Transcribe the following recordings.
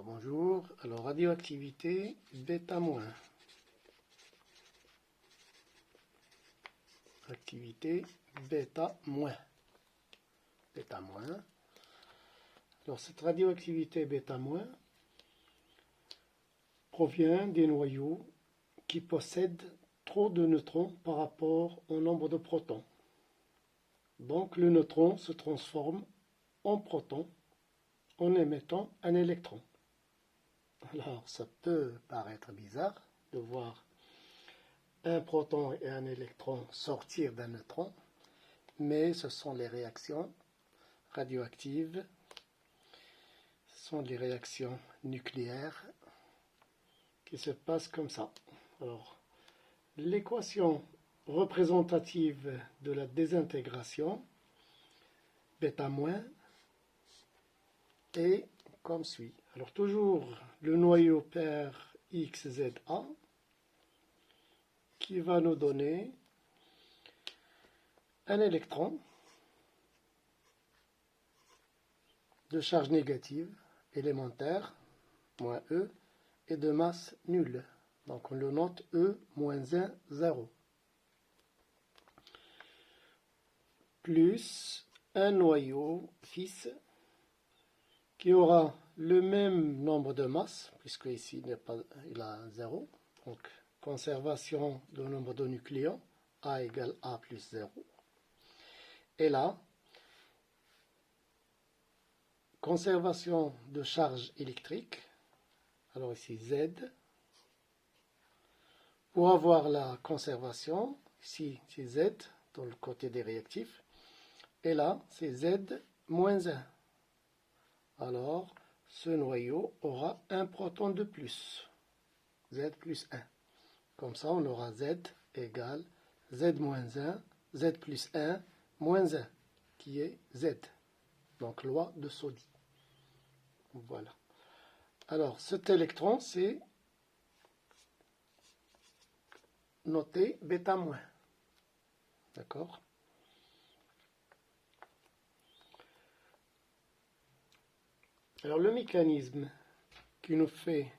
Alors bonjour, alors radioactivité bêta-. Activité bêta-. Bêta-. Alors cette radioactivité bêta- provient des noyaux qui possèdent trop de neutrons par rapport au nombre de protons. Donc le neutron se transforme en proton en émettant un électron. Alors ça peut paraître bizarre de voir un proton et un électron sortir d'un neutron, mais ce sont les réactions radioactives, ce sont les réactions nucléaires qui se passent comme ça. Alors, l'équation représentative de la désintégration bêta- est comme suit. Alors toujours le noyau pair XZA qui va nous donner un électron de charge négative élémentaire, moins E, et de masse nulle. Donc on le note E-1, 0. Plus un noyau fils qui aura le même nombre de masses, puisque ici il a 0. Donc conservation du nombre de nucléons, A égale A plus 0. Et là, conservation de charge électrique, alors ici Z. Pour avoir la conservation, ici c'est Z dans le côté des réactifs, et là c'est Z-1. Alors ce noyau aura un proton de plus, Z plus 1. Comme ça on aura Z égale Z-1, Z plus 1, moins 1, qui est Z. Donc loi de Soddy. Voilà. Alors cet électron c'est noté bêta-. D'accord? Alors le mécanisme qui nous fait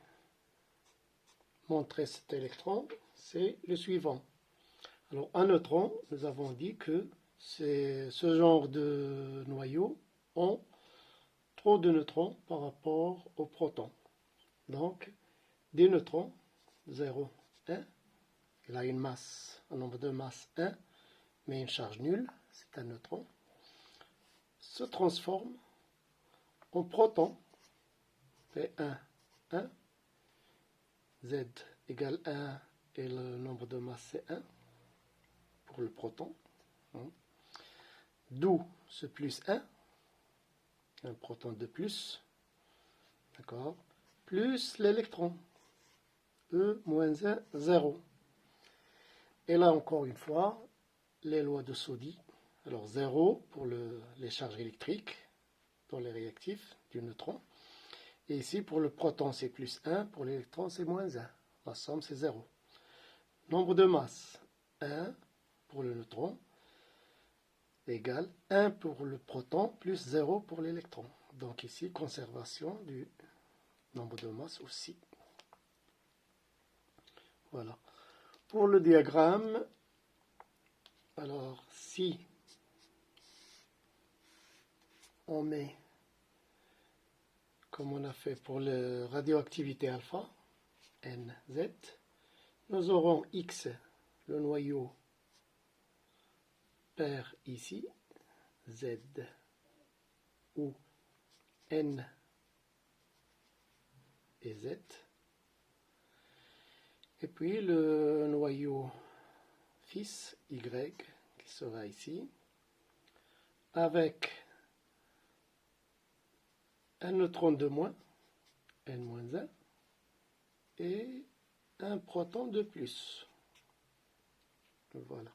montrer cet électron, c'est le suivant. Alors un neutron, nous avons dit que c'est ce genre de noyaux ont trop de neutrons par rapport aux protons. Donc des neutrons, 0, 1, il a une masse, un nombre de masse 1, mais une charge nulle, c'est un neutron, se transforme en proton, P1, 1, Z égale 1 et le nombre de masse c'est 1 pour le proton. D'où ce plus 1, un proton de plus, d'accord, plus l'électron, E-1, 0. Et là encore une fois, les lois de Soddy. Alors 0 pour les charges électriques dans les réactifs du neutron. Et ici pour le proton c'est plus 1, pour l'électron c'est moins 1. La somme c'est 0. Nombre de masse, 1 pour le neutron, égale 1 pour le proton plus 0 pour l'électron. Donc ici, conservation du nombre de masse aussi. Voilà. Pour le diagramme, alors si on met, comme on a fait pour la radioactivité alpha, NZ, nous aurons X, le noyau pair ici, Z, où N et Z. Et puis le noyau fils, Y, qui sera ici, avec un neutron de moins, N-1, et un proton de plus. Voilà.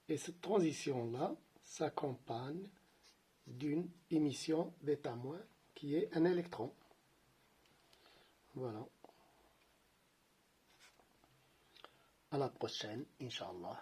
Et cette transition-là s'accompagne d'une émission bêta- qui est un électron. Voilà. À la prochaine, Inch'Allah.